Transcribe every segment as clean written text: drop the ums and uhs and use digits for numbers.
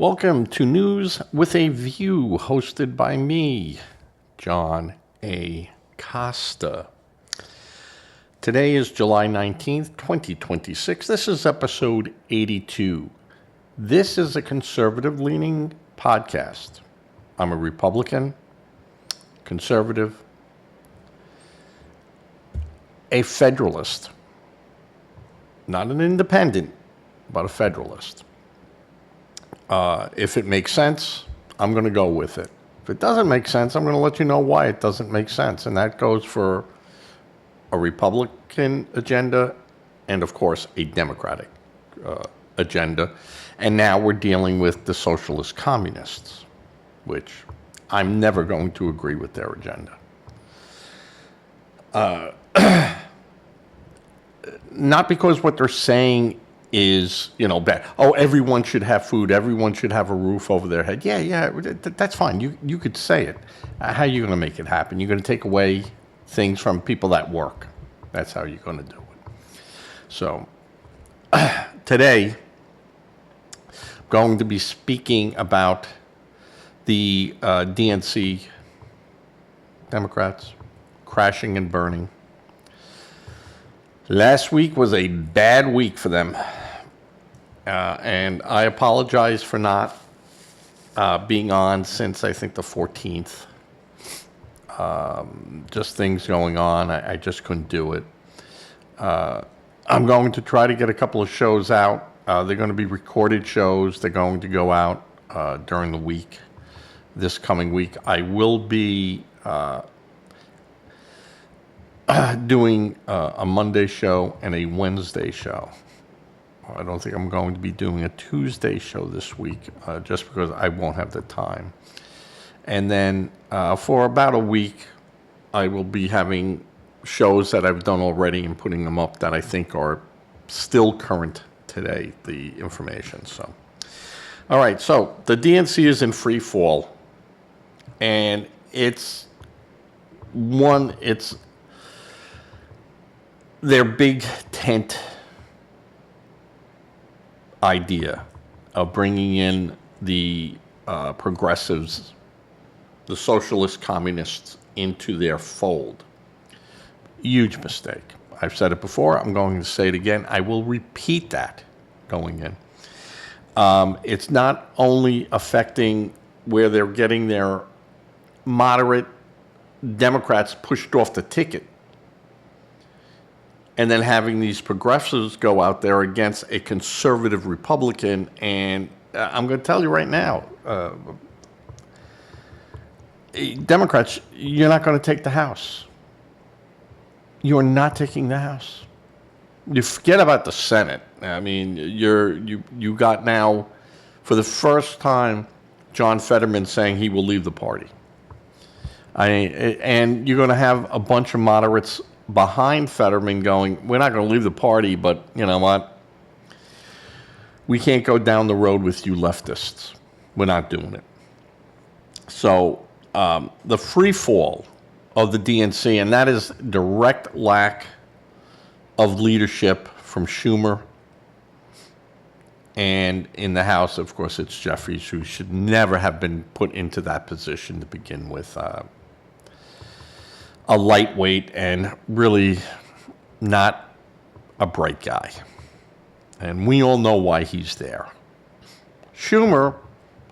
Welcome to News with a View, hosted by me, John A. Costa. Today is July 19th, 2026. This is episode 82. This is a conservative-leaning podcast. I'm a Republican, conservative, a Federalist. Not an independent, but a Federalist. If it makes sense, I'm going to go with it. If it doesn't make sense, I'm going to let you know why it doesn't make sense. And that goes for a Republican agenda and, of course, a Democratic agenda. And now we're dealing with the socialist communists, which I'm never going to agree with their agenda. Not because what they're saying is, bad. Oh, everyone should have food. Everyone should have a roof over their head. Yeah, that's fine. You could say it. How are you going to make it happen? You're going to take away things from people that work. That's how you're going to do it. So today, I'm going to be speaking about the DNC Democrats crashing and burning. Last week was a bad week for them, and I apologize for not being on since, I think, the 14th. Just things going on. I just couldn't do it. I'm going to try to get a couple of shows out. They're going to be recorded shows. They're going to go out during the week, this coming week. I will be doing a Monday show and a Wednesday show. I don't think I'm going to be doing a Tuesday show this week, just because I won't have the time. And then for about a week, I will be having shows that I've done already and putting them up that I think are still current today, the information. So, all right, so the DNC is in free fall, and it's their big tent idea of bringing in the progressives, the socialist communists, into their fold. Huge mistake. I've said it before. I'm going to say it again. I will repeat that going in. It's not only affecting where they're getting their moderate Democrats pushed off the ticket, and then having these progressives go out there against a conservative Republican. And I'm going to tell you right now, Democrats, you're not going to take the House. You're not taking the House. You forget about the Senate. I mean, you got now, for the first time, John Fetterman saying he will leave the party. And you're going to have a bunch of moderates behind Fetterman going, we're not going to leave the party, but you know what? We can't go down the road with you leftists. We're not doing it. So the free fall of the DNC, and that is direct lack of leadership from Schumer. And in the House, of course, it's Jeffries, who should never have been put into that position to begin with. A lightweight and really not a bright guy. And we all know why he's there. Schumer,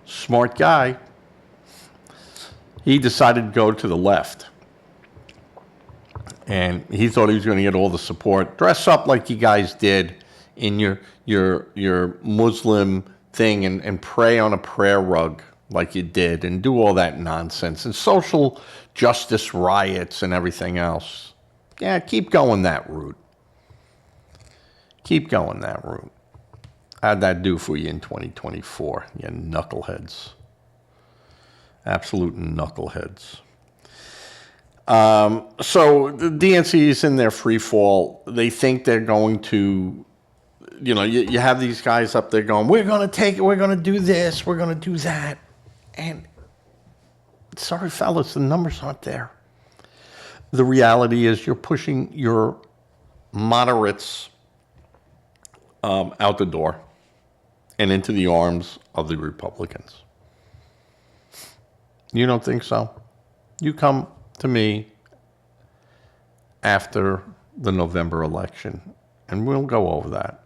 smart guy, he decided to go to the left. And he thought he was going to get all the support. Dress up like you guys did in your Muslim thing and pray on a prayer rug like you did and do all that nonsense and social justice riots and everything else. Yeah, keep going that route. Keep going that route. How'd that do for you in 2024, you knuckleheads? Absolute knuckleheads. So the DNC is in their free fall. They think they're going to, you have these guys up there going, we're going to take it, we're going to do this, we're going to do that. And sorry, fellas, the numbers aren't there. The reality is you're pushing your moderates out the door. and into the arms of the Republicans. You don't think so? You come to me after the November election, and we'll go over that.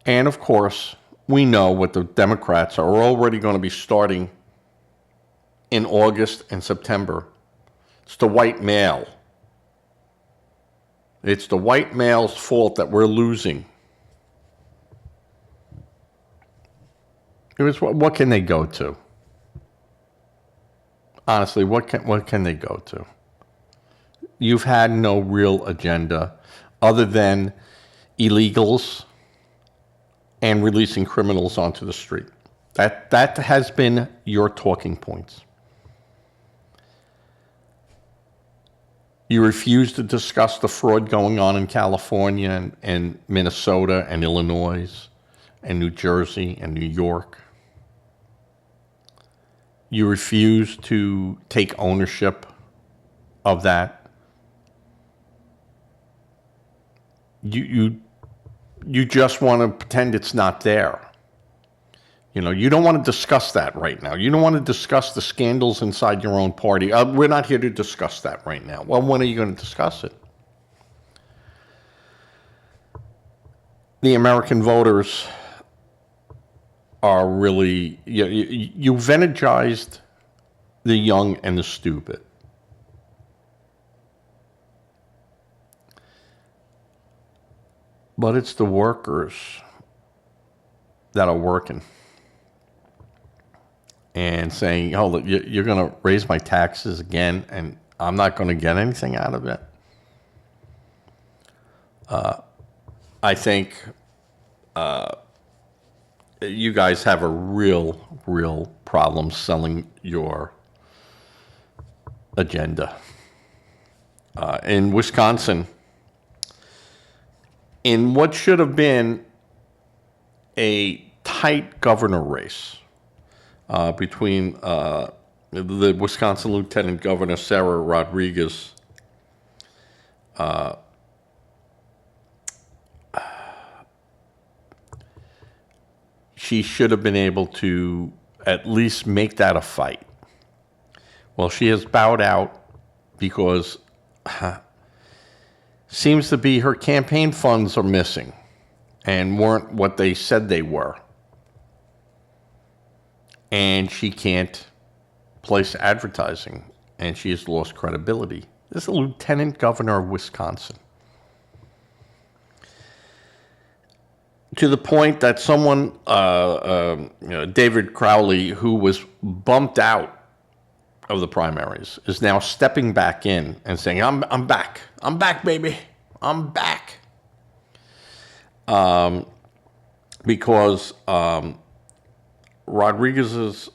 And of course, we know what the Democrats are already going to be starting in August and September. It's the white male. It's the white male's fault that we're losing. What can they go to? Honestly, what can they go to? You've had no real agenda other than illegals and releasing criminals onto the street. That has been your talking points. You refuse to discuss the fraud going on in California and Minnesota and Illinois and New Jersey and New York. You refuse to take ownership of that. You just want to pretend it's not there. You don't want to discuss that right now. You don't want to discuss the scandals inside your own party. We're not here to discuss that right now. Well, when are you going to discuss it? The American voters are really, you've energized the young and the stupid. But it's the workers that are working and saying, oh, look, you're going to raise my taxes again, and I'm not going to get anything out of it. I think you guys have a real problem selling your agenda. In Wisconsin, in what should have been a tight governor race between the Wisconsin Lieutenant Governor Sarah Rodriguez she should have been able to at least make that a fight. Well, she has bowed out because seems to be her campaign funds are missing and weren't what they said they were. And she can't place advertising, and she has lost credibility. This is the Lieutenant Governor of Wisconsin. To the point that someone, David Crowley, who was bumped out of the primaries, is now stepping back in and saying, I'm back. I'm back, baby. I'm back. Because Rodriguez's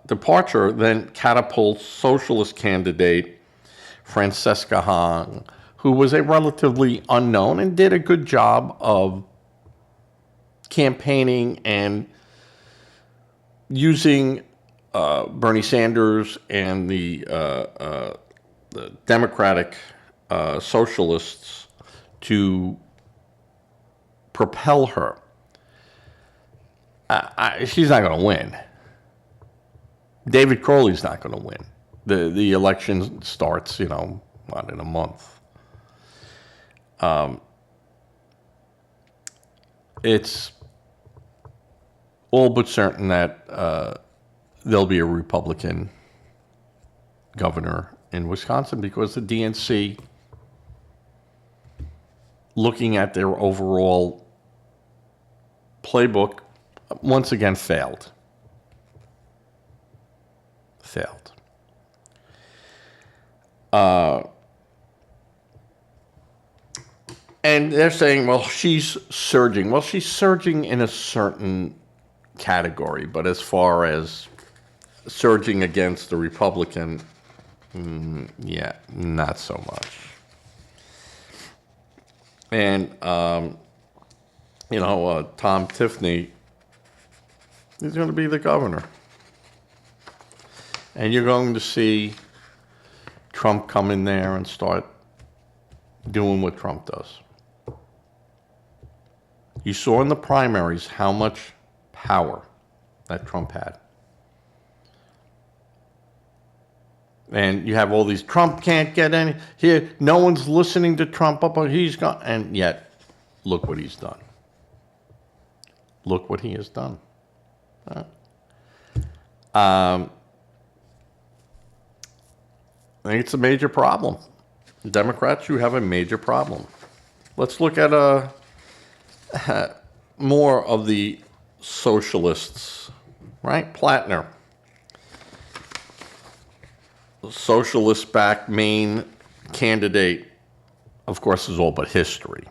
departure then catapults socialist candidate Francesca Hahn, who was a relatively unknown and did a good job of campaigning and using Bernie Sanders and the Democratic socialists to propel her. She's not going to win. David Crowley's not going to win. The election starts, in a month. It's all but certain that there'll be a Republican governor in Wisconsin because the DNC, looking at their overall playbook, once again failed. And they're saying, well, she's surging. Well, she's surging in a certain category, but as far as surging against the Republican, not so much. And, Tom Tiffany is going to be the governor. And you're going to see Trump come in there and start doing what Trump does. You saw in the primaries how much power that Trump had. And you have all these, Trump can't get any, here, no one's listening to Trump, but he's gone, and yet, look what he's done. Look what he has done. I think it's a major problem. Democrats, you have a major problem. Let's look at more of the socialists, right? Platner, socialist-backed Maine candidate, of course, is all but history.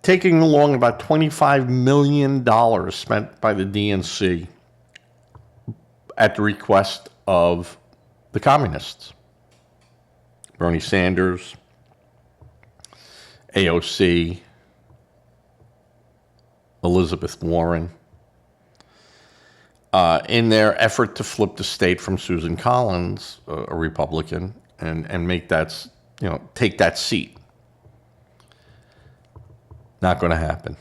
Taking along about $25 million spent by the DNC at the request of the communists. Bernie Sanders, AOC, Elizabeth Warren, in their effort to flip the state from Susan Collins, a Republican, and make that, take that seat. Not going to happen.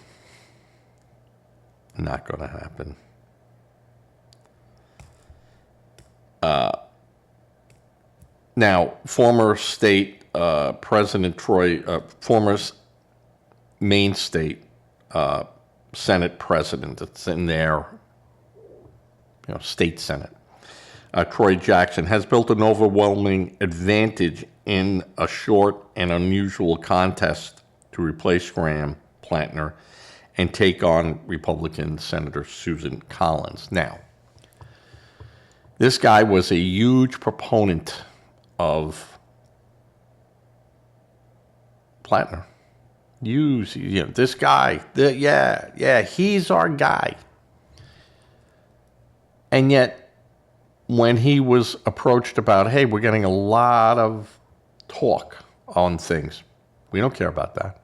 Not going to happen. Now, former state President former Maine state Senate president, that's in their state Senate, Troy Jackson, has built an overwhelming advantage in a short and unusual contest to replace Graham, Platner, and take on Republican Senator Susan Collins. Now, this guy was a huge proponent of Platner. This guy, he's our guy. And yet, when he was approached about, hey, we're getting a lot of talk on things, we don't care about that.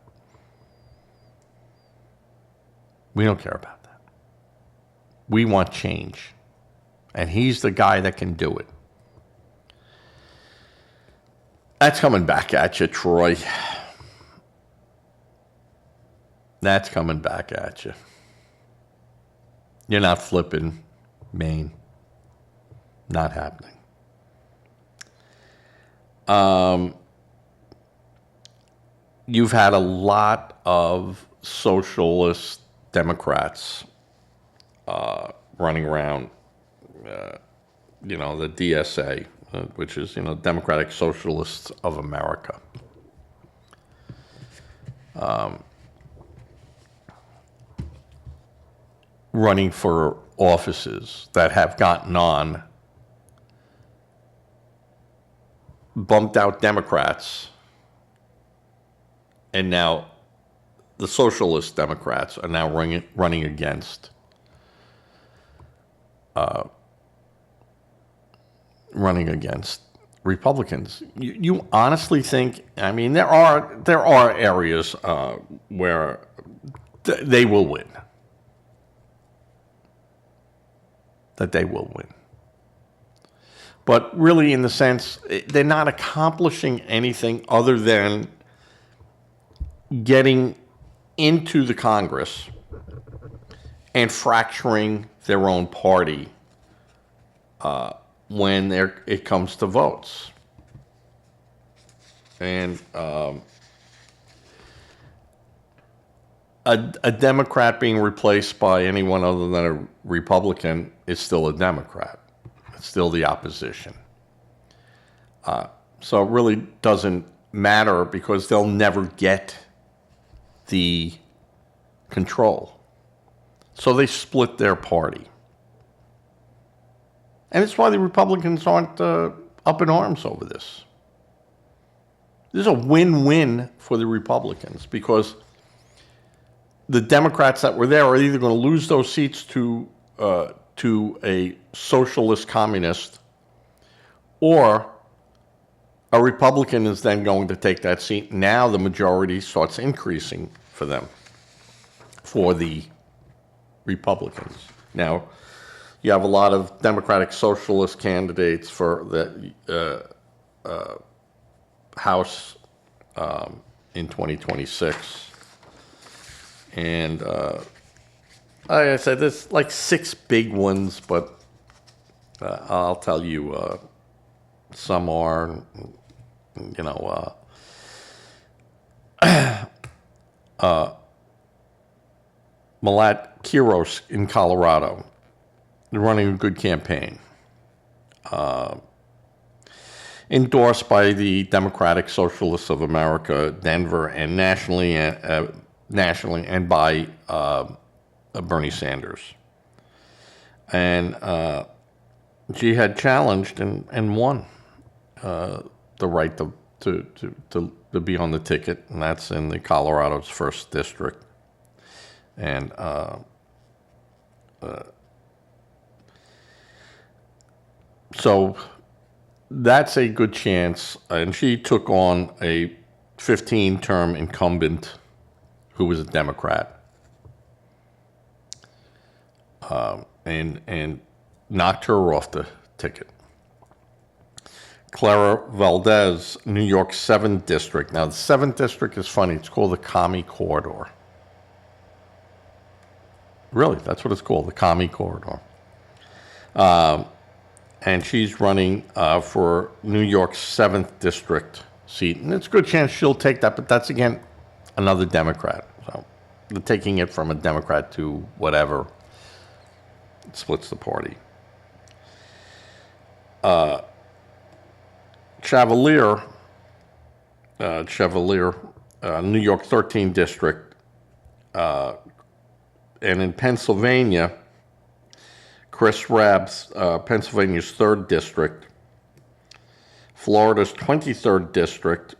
We don't care about that. We want change. And he's the guy that can do it. That's coming back at you, Troy. That's coming back at you. You're not flipping Maine. Not happening. You've had a lot of socialist Democrats running around, the DSA, which is, Democratic Socialists of America. Running for offices that have gotten on, bumped out Democrats, and now the socialist Democrats are now running against Republicans. You honestly think? I mean, there are areas where they will win. That they will win. But really, in the sense, they're not accomplishing anything other than getting into the Congress and fracturing their own party when it comes to votes. And a Democrat being replaced by anyone other than a Republican is still a Democrat. It's still the opposition. So it really doesn't matter because they'll never get the control. So they split their party. And it's why the Republicans aren't up in arms over this. This is a win-win for the Republicans because the Democrats that were there are either going to lose those seats to a socialist communist, or a Republican is then going to take that seat. Now the majority starts increasing for them, for the Republicans. Now, you have a lot of Democratic Socialist candidates for the House in 2026. And like I said, there's like 6 big ones, but I'll tell you, some are, you know, Malat Kiros in Colorado. They're running a good campaign. Endorsed by the Democratic Socialists of America, Denver, and nationally and by Bernie Sanders. And she had challenged and won the right to be on the ticket, and that's in the Colorado's 1st district. And so that's a good chance. And she took on a 15-term incumbent who was a Democrat, and knocked her off the ticket. Clara Valdez, New York's 7th district. Now, the 7th district is funny. It's called the Commie Corridor. Really, that's what it's called, the Commie Corridor. And she's running for New York's 7th district seat. And it's a good chance she'll take that, but that's, again, another Democrat. So they're taking it from a Democrat to whatever. It splits the party. Chevalier, New York 13th district, and in Pennsylvania, Chris Rabb's Pennsylvania's 3rd district, Florida's 23rd district,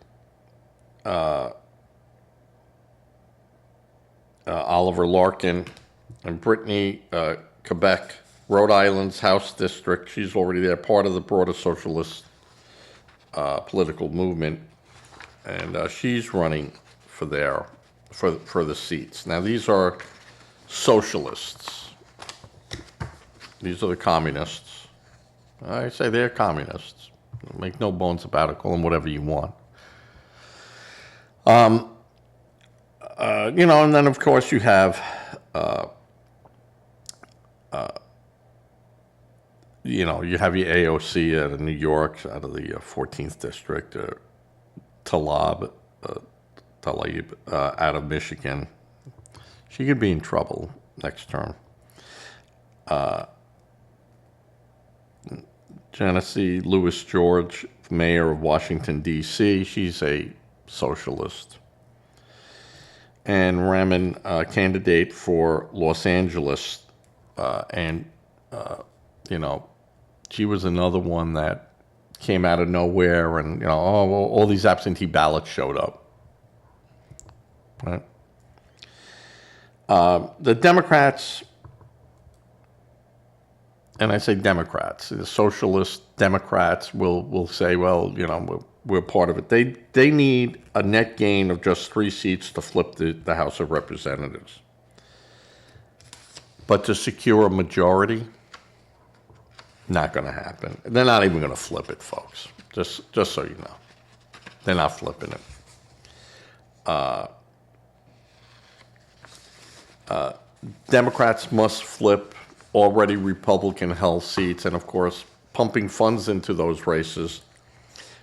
Oliver Larkin, and Brittany, Quebec, Rhode Island's House district. She's already there, part of the broader socialist political movement, and she's running for the seats. Now, these are socialists. These are the communists. I say they're communists. Make no bones about it. Call them whatever you want. And then of course you have, you have your AOC out of New York, out of the 14th district, Tlaib out of Michigan. She could be in trouble next term. Genesee Lewis George, mayor of Washington, D.C., she's a socialist. And Raman, candidate for Los Angeles, she was another one that came out of nowhere, and all these absentee ballots showed up. Right? The Democrats, and I say Democrats, the socialist Democrats will say, well, we're part of it. They need a net gain of just 3 seats to flip the House of Representatives. But to secure a majority, not going to happen. They're not even going to flip it, folks. Just so you know. They're not flipping it. Democrats must flip already Republican-held seats and, of course, pumping funds into those races.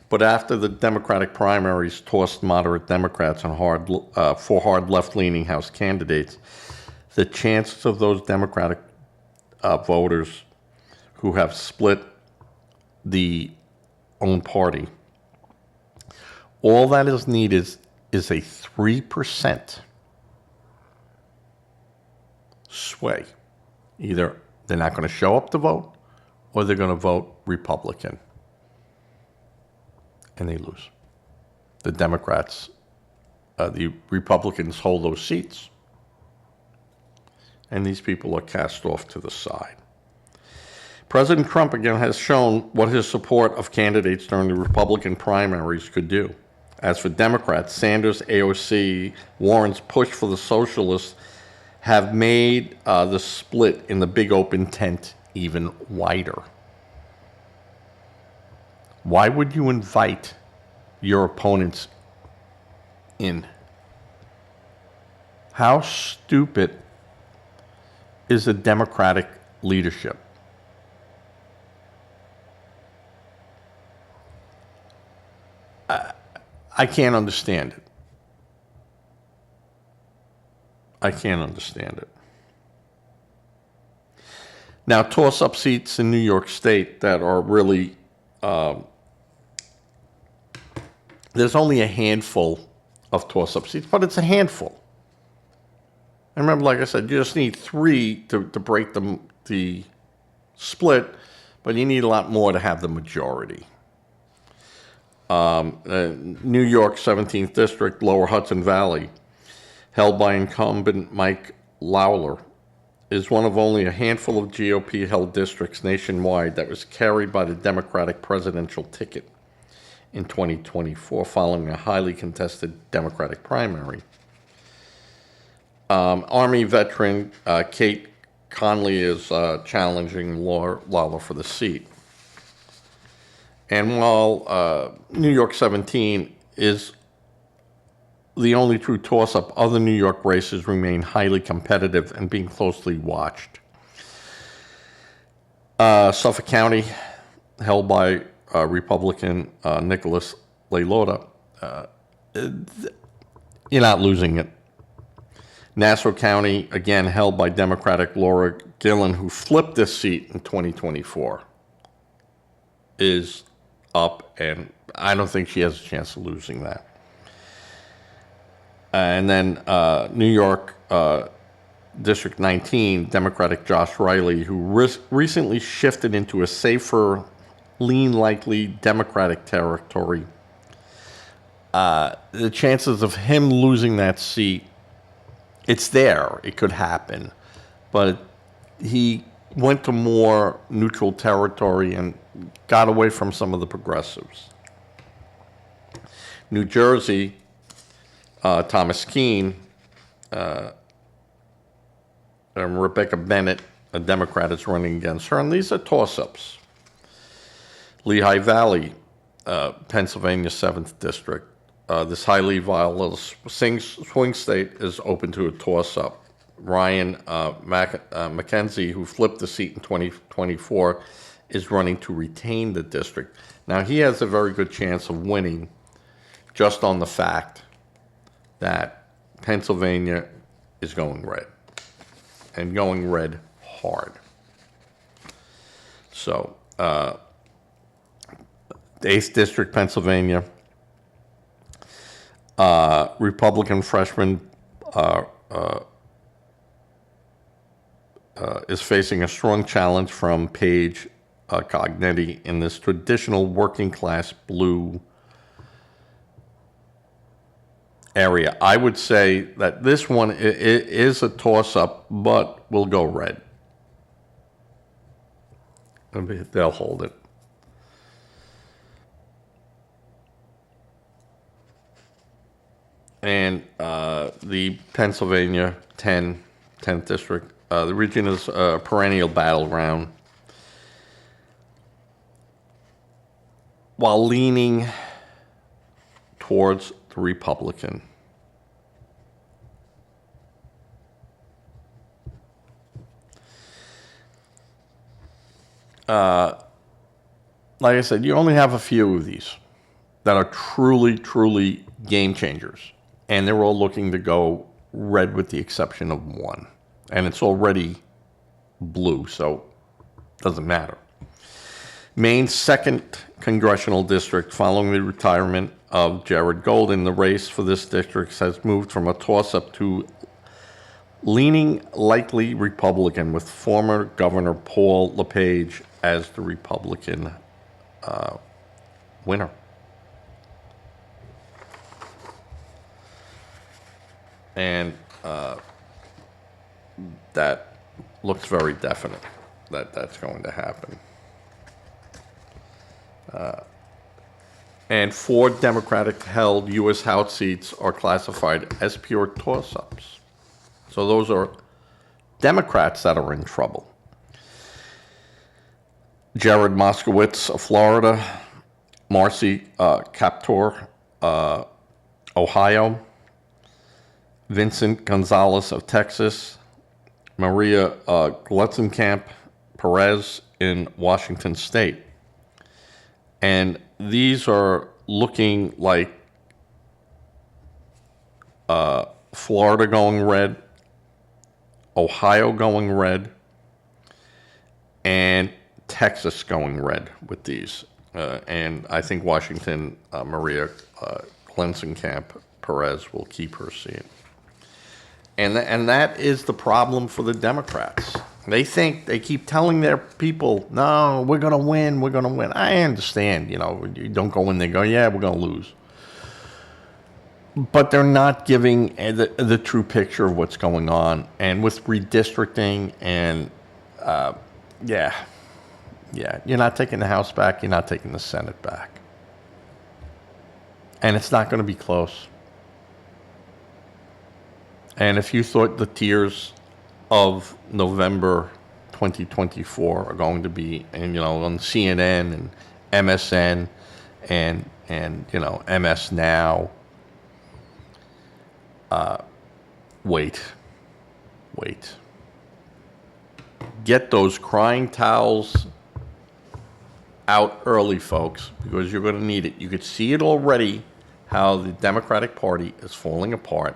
But after the Democratic primaries tossed moderate Democrats on for hard left-leaning House candidates, the chances of those Democratic voters who have split the own party, all that is needed is a 3% sway. Either they're not going to show up to vote, or they're going to vote Republican. And they lose. The Democrats, the Republicans hold those seats, and these people are cast off to the side. President Trump, again, has shown what his support of candidates during the Republican primaries could do. As for Democrats, Sanders, AOC, Warren's push for the socialists have made the split in the big open tent even wider. Why would you invite your opponents in? How stupid is the Democratic leadership? I can't understand it. I can't understand it. Now, toss-up seats in New York State that are really, there's only a handful of toss-up seats, but it's a handful. And remember, like I said, you just need 3 to break the split, but you need a lot more to have the majority. New York 17th District, Lower Hudson Valley, held by incumbent Mike Lawler, is one of only a handful of GOP-held districts nationwide that was carried by the Democratic presidential ticket in 2024 following a highly contested Democratic primary. Army veteran Kate Conley is challenging Lawler for the seat. And while New York 17 is the only true toss-up, other New York races remain highly competitive and being closely watched. Suffolk County, held by Republican Nicholas LaLauda, you're not losing it. Nassau County, again, held by Democratic Laura Gillen, who flipped this seat in 2024, is up, and I don't think she has a chance of losing that. And then New York District 19, Democratic Josh Riley, who recently shifted into a safer, lean likely Democratic territory. The chances of him losing that seat, it's there. It could happen. But he went to more neutral territory and got away from some of the progressives. New Jersey, Thomas Keene and Rebecca Bennett, a Democrat, is running against her, and these are toss-ups. Lehigh Valley, Pennsylvania 7th District. This highly volatile swing state is open to a toss-up. Ryan McKenzie, who flipped the seat in 2024, is running to retain the district. Now, he has a very good chance of winning just on the fact that Pennsylvania is going red, and going red hard. So, 8th District, Pennsylvania, Republican freshman is facing a strong challenge from Paige Cognetti in this traditional working-class blue area. I would say that this one is a toss-up, but will go red. They'll hold it. And the Pennsylvania 10th District, the region is a perennial battleground. While leaning towards the Republican. Like I said, you only have a few of these that are truly, truly game changers. And they're all looking to go red with the exception of one. And it's already blue, so it doesn't matter. Maine's 2nd congressional district, following the retirement of Jared Golden, the race for this district has moved from a toss-up to leaning likely Republican, with former Governor Paul LePage as the Republican winner. And that looks very definite that that's going to happen. And 4 Democratic-held U.S. House seats are classified as pure toss-ups. So those are Democrats that are in trouble. Jared Moskowitz of Florida, Marcy Kaptur, Ohio, Vincent Gonzalez of Texas, Maria Glutzenkamp Perez in Washington State. And these are looking like Florida going red, Ohio going red, and Texas going red with these. And I think Washington, Maria Glutzenkamp Perez will keep her seat. And that is the problem for the Democrats. They keep telling their people, no, we're going to win, we're going to win. I understand, you don't go in there and go, yeah, we're going to lose. But they're not giving the true picture of what's going on. And with redistricting and, you're not taking the House back, you're not taking the Senate back. And it's not going to be close. And if you thought the tears of November 2024 are going to be, on CNN and MSN and MS Now, wait. Get those crying towels out early, folks, because you're going to need it. You could see it already, how the Democratic Party is falling apart,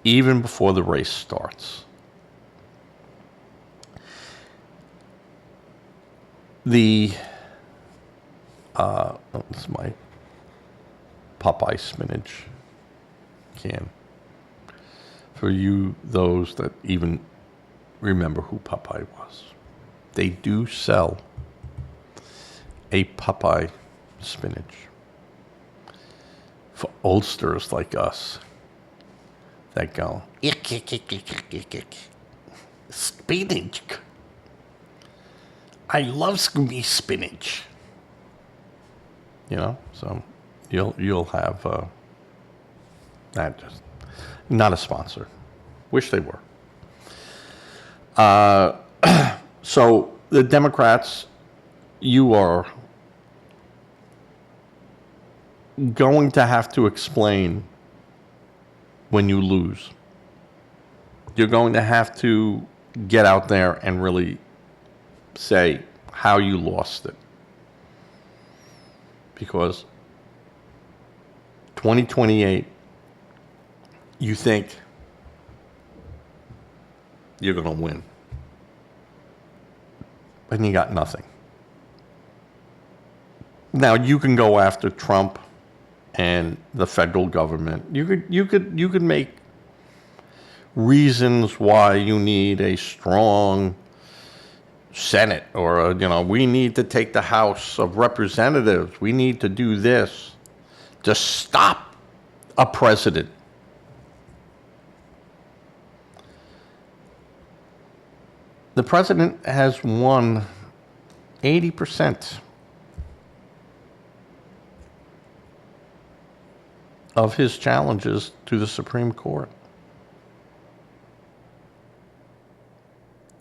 even before the race starts. This is my Popeye spinach can. For you, those that even remember who Popeye was. They do sell a Popeye spinach for oldsters like us that go, ick, ick, ick, ick, ick, ick. Spinach. I love me spinach. So you'll have that. Just not a sponsor. Wish they were. So the Democrats, you are going to have to explain when you lose. You're going to have to get out there and really say how you lost it. Because 2028, you think you're going to win. And you got nothing. Now, you can go after Trump and the federal government. You could make reasons why you need a strong Senate, or we need to take the House of Representatives. We need to do this to stop a president. The president has won 80% of his challenges to the Supreme Court.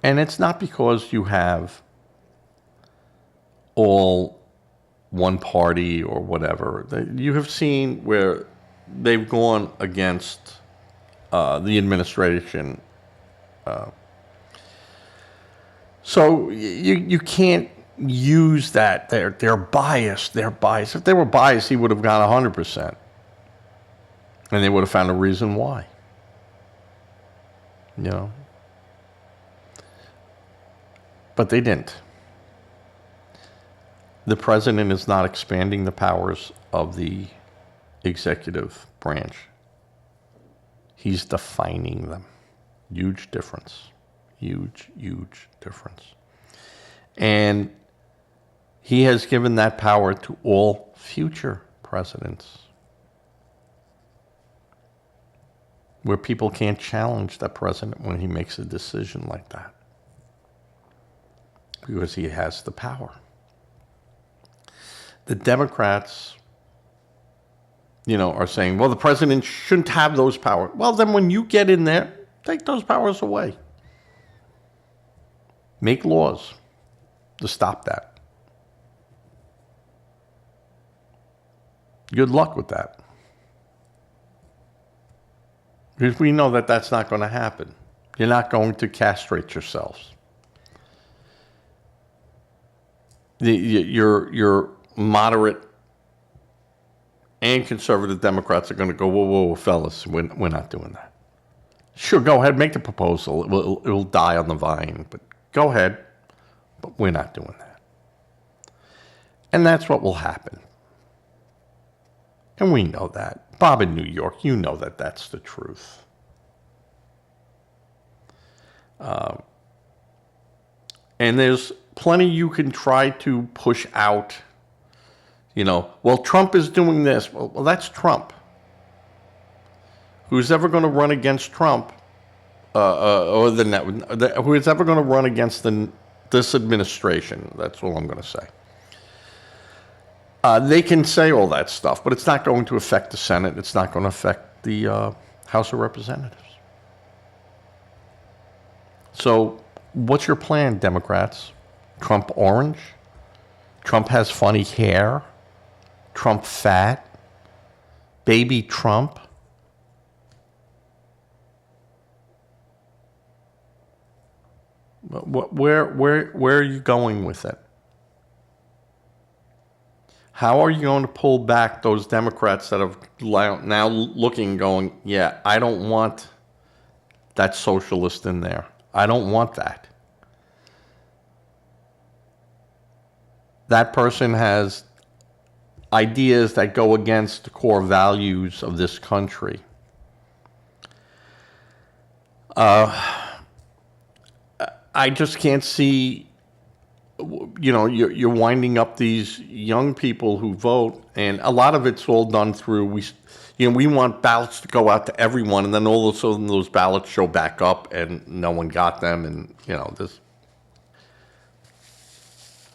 And it's not because you have all one party or whatever. You have seen where they've gone against the administration. So you can't use that. They're biased. They're biased. If they were biased, he would have got 100%. And they would have found a reason why. But they didn't. The president is not expanding the powers of the executive branch. He's defining them. Huge difference. Huge, huge difference. And he has given that power to all future presidents, where people can't challenge that president when he makes a decision like that, because he has the power. The Democrats, are saying, well, the president shouldn't have those powers. Well, then when you get in there, take those powers away. Make laws to stop that. Good luck with that. Because we know that that's not going to happen. You're not going to castrate yourselves. Your moderate and conservative Democrats are going to go, whoa, whoa, fellas, we're not doing that. Sure, go ahead, make the proposal. It'll die on the vine, but go ahead. But we're not doing that. And that's what will happen. And we know that. Bob in New York, you know that that's the truth. And there's plenty you can try to push out. Well, Trump is doing this. Well, that's Trump. Who's ever going to run against Trump, who's ever going to run against this administration? That's all I'm going to say. They can say all that stuff, but it's not going to affect the Senate. It's not going to affect the House of Representatives. So, what's your plan, Democrats? Trump orange? Trump has funny hair? Trump fat? Baby Trump? Where are you going with it? How are you going to pull back those Democrats that have now looking, going, yeah, I don't want that socialist in there. I don't want that. That person has ideas that go against the core values of this country. I just can't see, you're winding up these young people who vote, and a lot of it's all done through, we want ballots to go out to everyone, and then all of a sudden those ballots show back up and no one got them, and, this.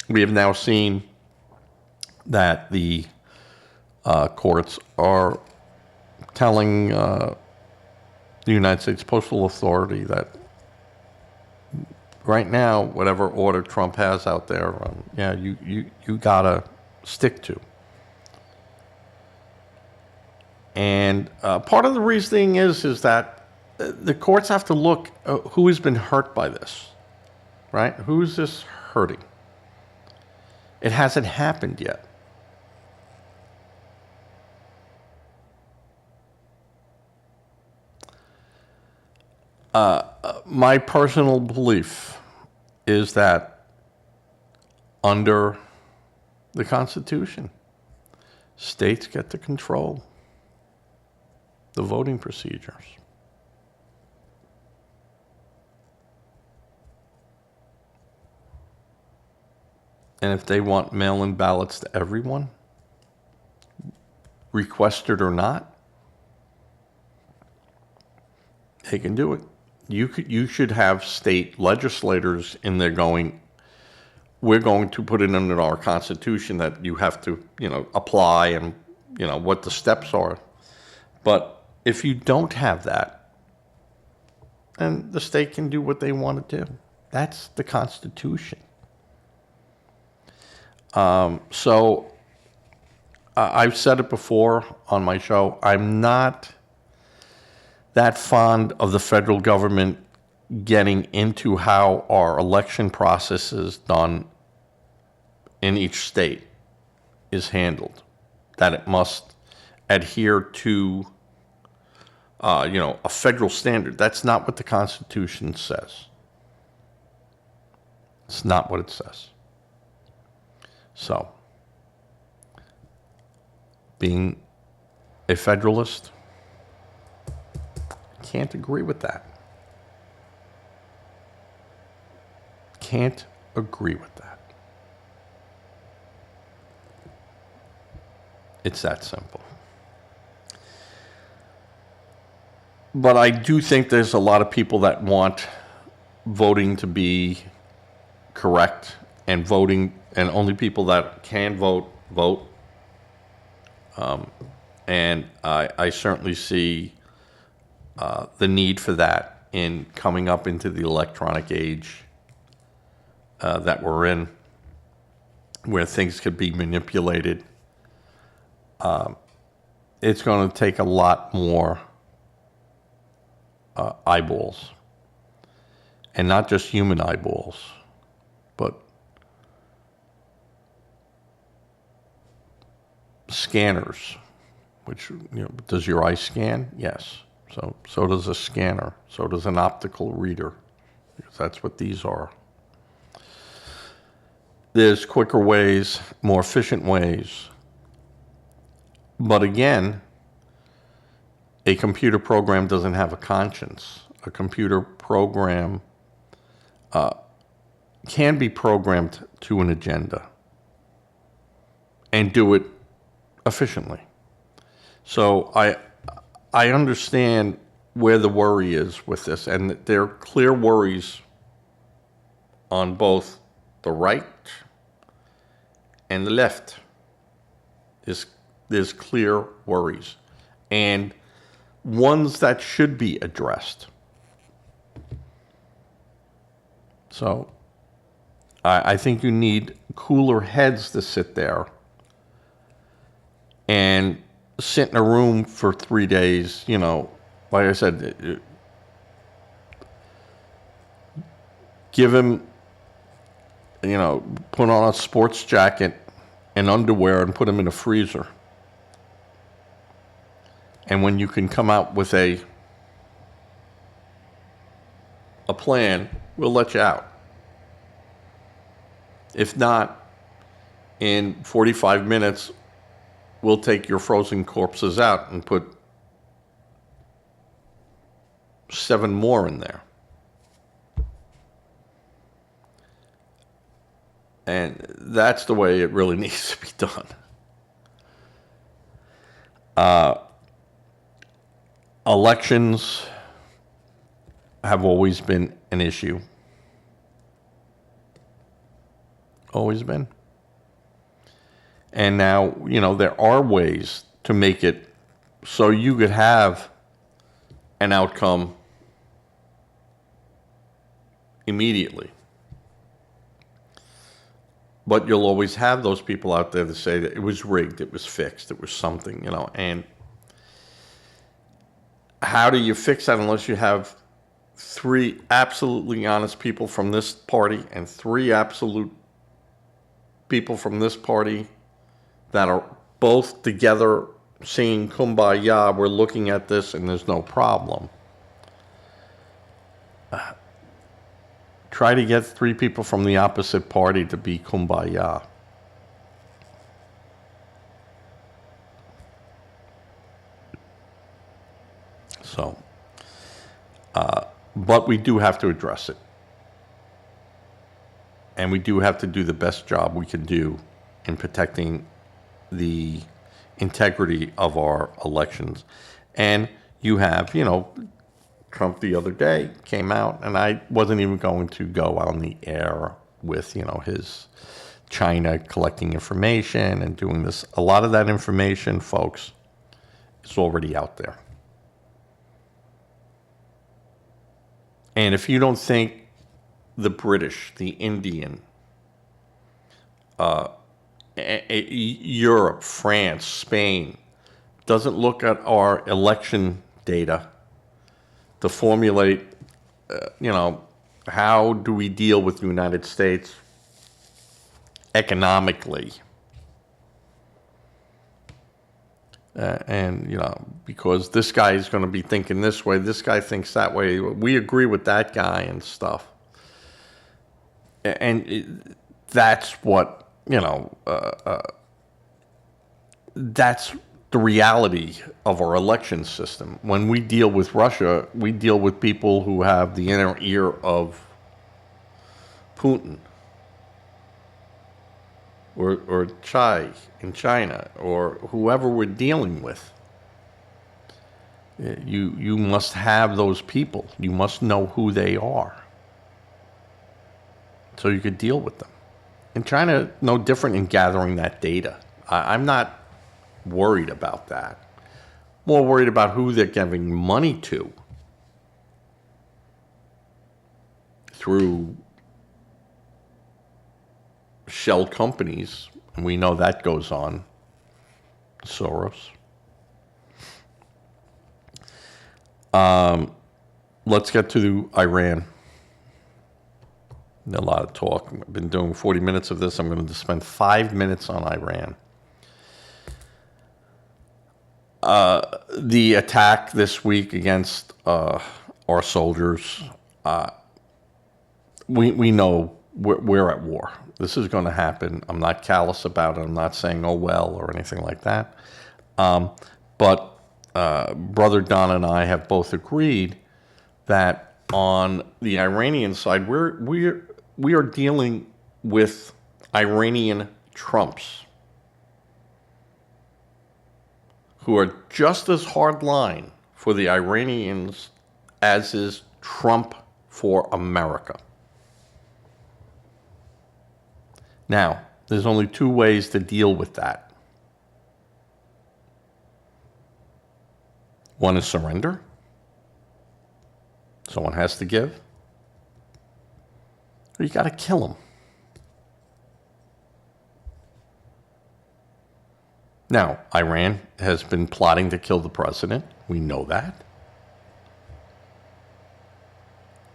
We have now seen that the courts are telling the United States Postal Authority that right now, whatever order Trump has out there, you gotta stick to. And part of the reasoning is that the courts have to look who has been hurt by this, right? Who's this hurting? It hasn't happened yet. My personal belief is that under the Constitution, states get to control the voting procedures. And if they want mail-in ballots to everyone, requested or not, they can do it. You should have state legislators in there going, we're going to put it under our Constitution that you have to, apply and, what the steps are. But if you don't have that, then the state can do what they want to do. That's the Constitution. So I've said it before on my show, I'm not that fond of the federal government getting into how our election process is done in each state is handled, that it must adhere to, a federal standard. That's not what the Constitution says. It's not what it says. So, being a Federalist, can't agree with that. Can't agree with that. It's that simple. But I do think there's a lot of people that want voting to be correct and voting, and only people that can vote. And I certainly see the need for that in coming up into the electronic age that we're in, where things could be manipulated. It's going to take a lot more eyeballs. And not just human eyeballs, but scanners, which, does your eye scan? Yes. So does a scanner. So does an optical reader, because that's what these are. There's quicker ways, more efficient ways. But again, a computer program doesn't have a conscience. A computer program can be programmed to an agenda and do it efficiently. So I understand where the worry is with this, and there are clear worries on both the right and the left. There's clear worries, and ones that should be addressed. So I think you need cooler heads to sit there and sit in a room for 3 days, like I said, give him, put on a sports jacket and underwear and put him in a freezer. And when you can come out with a plan, we'll let you out. If not, in 45 minutes, we'll take your frozen corpses out and put 7 more in there. And that's the way it really needs to be done. Elections have always been an issue. Always been. And now, there are ways to make it so you could have an outcome immediately. But you'll always have those people out there that say that it was rigged, it was fixed, it was something, and how do you fix that unless you have 3 absolutely honest people from this party and 3 absolute people from this party that are both together singing Kumbaya, we're looking at this and there's no problem. Try to get 3 people from the opposite party to be Kumbaya. So, but we do have to address it. And we do have to do the best job we can do in protecting the integrity of our elections. And you have, Trump the other day came out, and I wasn't even going to go on the air with, his China collecting information and doing this. A lot of that information, folks, is already out there. And if you don't think the British, the Indian, Europe, France, Spain, doesn't look at our election data to formulate, how do we deal with the United States economically? And, because this guy is going to be thinking this way, this guy thinks that way, we agree with that guy and stuff. And that's what, that's the reality of our election system. When we deal with Russia, we deal with people who have the inner ear of Putin or Chai in China or whoever we're dealing with. You must have those people. You must know who they are so you could deal with them. And China, no different in gathering that data. I'm not worried about that. More worried about who they're giving money to through shell companies, and we know that goes on. Soros. let's get to Iran. A lot of talk. I've been doing 40 minutes of this. I'm going to spend 5 minutes on Iran. The attack this week against our soldiers, we know we're at war. This is going to happen. I'm not callous about it. I'm not saying, oh, well, or anything like that. But Brother Don and I have both agreed that on the Iranian side, we are dealing with Iranian Trumps who are just as hardline for the Iranians as is Trump for America. Now, there's only two ways to deal with that. One is surrender. Someone has to give. Or you got to kill them. Now, Iran has been plotting to kill the president. We know that.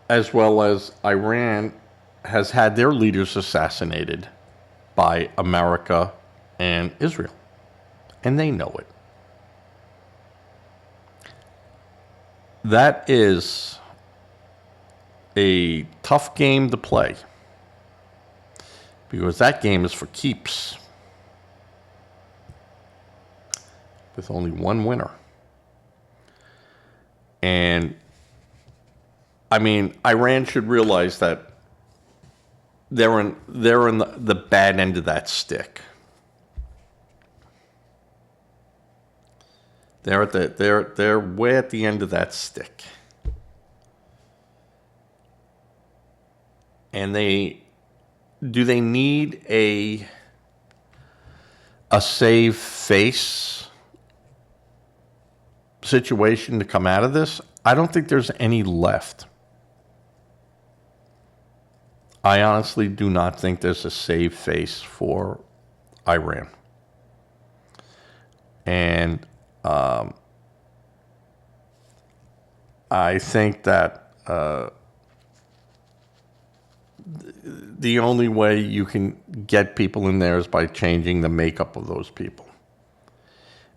As well as Iran has had their leaders assassinated by America and Israel. And they know it. That is a tough game to play because that game is for keeps with only one winner. And I mean, Iran should realize that they're in the bad end of that stick. They're way at the end of that stick. And do they need a save face situation to come out of this? I don't think there's any left. I honestly do not think there's a save face for Iran. And I think that the only way you can get people in there is by changing the makeup of those people.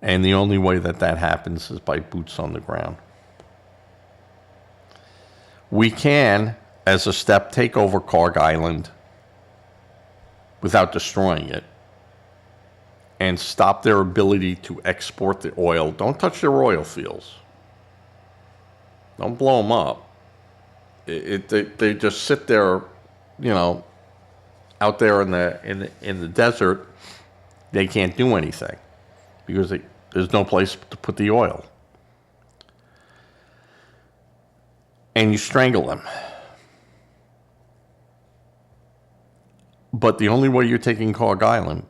And the only way that happens is by boots on the ground. We can, as a step, take over Karg Island without destroying it and stop their ability to export the oil. Don't touch their oil fields. Don't blow them up. They just sit there, out there in the desert. They can't do anything because there's no place to put the oil. And you strangle them. But the only way you're taking Karg Island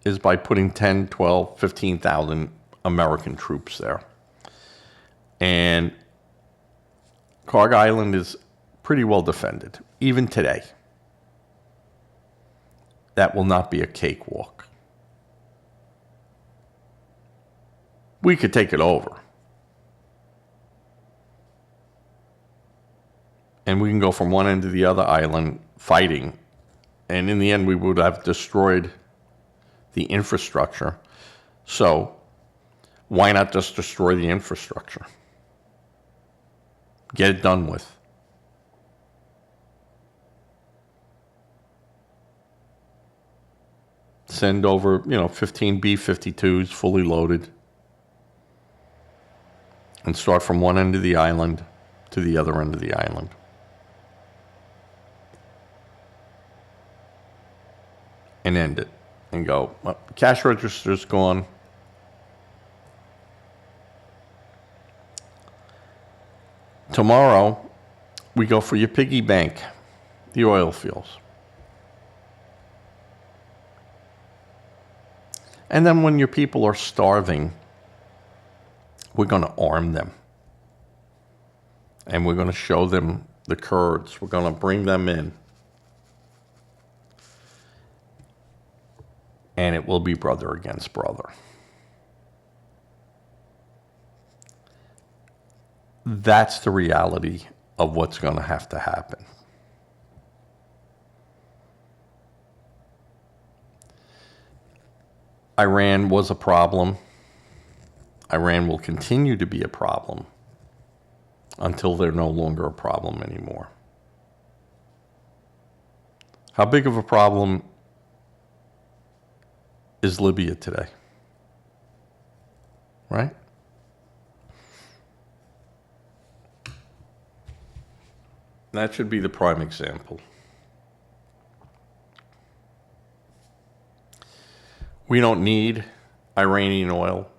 is by putting 10, 12, 15,000 American troops there. And Karg Island is pretty well defended, even today. That will not be a cakewalk. We could take it over. And we can go from one end to the other island fighting. And in the end, we would have destroyed the infrastructure. So why not just destroy the infrastructure? Get it done with. Send over, 15 B-52s fully loaded. And start from one end of the island to the other end of the island. And end it. And go, well, cash register's gone. Tomorrow, we go for your piggy bank, the oil fields. And then when your people are starving, we're going to arm them. And we're going to show them the Kurds. We're going to bring them in. And it will be brother against brother. that's the reality of what's going to have to happen. Iran was a problem. Iran will continue to be a problem until they're no longer a problem anymore. How big of a problem is Libya today? Right? That should be the prime example. We don't need Iranian oil.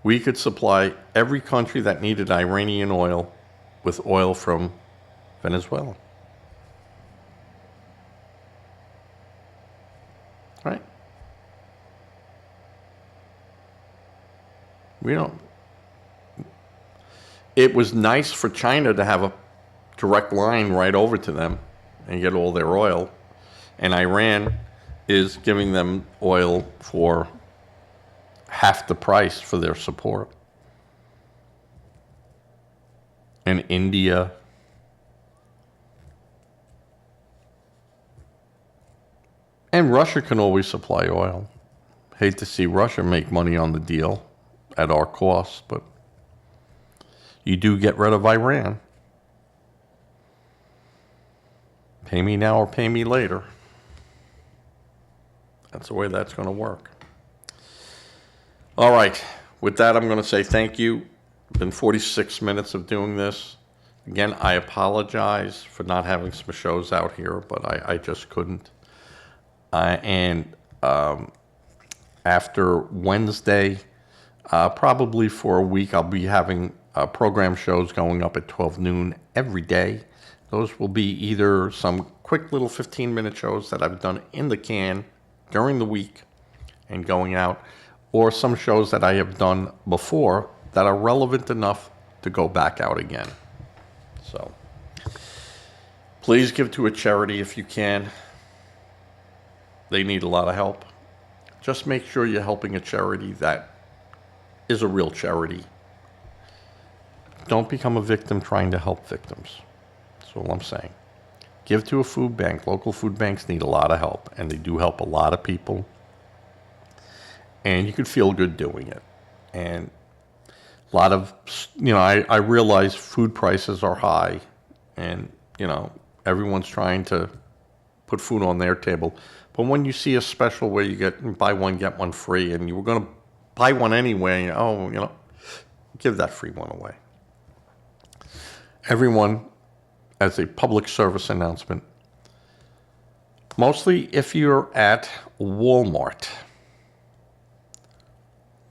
We could supply every country that needed Iranian oil with oil from Venezuela. Right? We don't. It was nice for China to have a direct line right over to them and get all their oil. And Iran is giving them oil for half the price for their support. And India. And Russia can always supply oil. Hate to see Russia make money on the deal at our cost, but you do get rid of Iran. Pay me now or pay me later. That's the way that's going to work. All right. With that, I'm going to say thank you. It's been 46 minutes of doing this. Again, I apologize for not having some shows out here, but I just couldn't. After Wednesday, probably for a week, I'll be having program shows going up at 12 noon every day. Those will be either some quick little 15-minute shows that I've done in the can during the week and going out, or some shows that I have done before that are relevant enough to go back out again. So please give to a charity if you can. They need a lot of help. Just make sure you're helping a charity that is a real charity. Don't become a victim trying to help victims. That's all I'm saying. Give to a food bank. Local food banks need a lot of help, and they do help a lot of people. And you could feel good doing it. And a lot of, I realize food prices are high, and, everyone's trying to put food on their table. But when you see a special where you buy one, get one free, and you were going to buy one anyway, give that free one away. Everyone, as a public service announcement, mostly if you're at Walmart,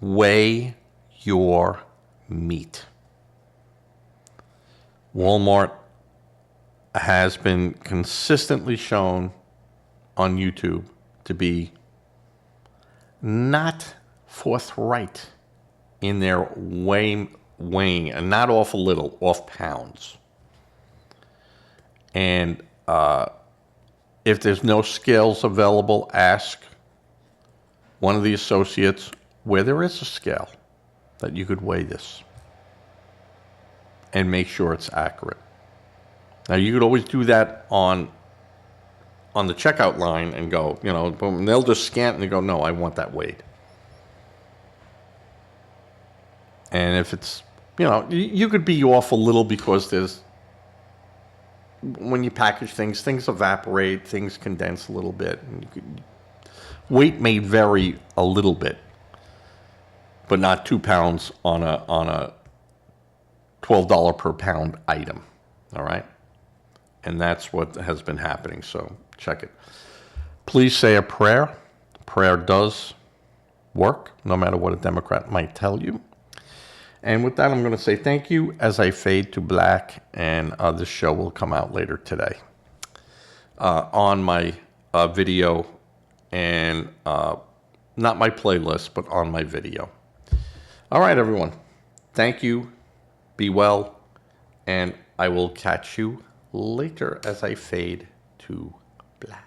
weigh your meat. Walmart has been consistently shown on YouTube to be not forthright in their weighing, and not off a little, off pounds. And if there's no scales available, ask one of the associates where there is a scale that you could weigh this and make sure it's accurate. Now, you could always do that on the checkout line and go, boom, and they'll just scan it and they go, no, I want that weighed. And if it's, you could be off a little because when you package things evaporate, things condense a little bit. And weight may vary a little bit, but not 2 pounds on a $12 per pound item. All right? And that's what has been happening. So check it. Please say a prayer. Prayer does work, no matter what a Democrat might tell you. And with that, I'm going to say thank you as I fade to black, and this show will come out later today on my video, and not my playlist, but on my video. All right, everyone. Thank you. Be well, and I will catch you later as I fade to black.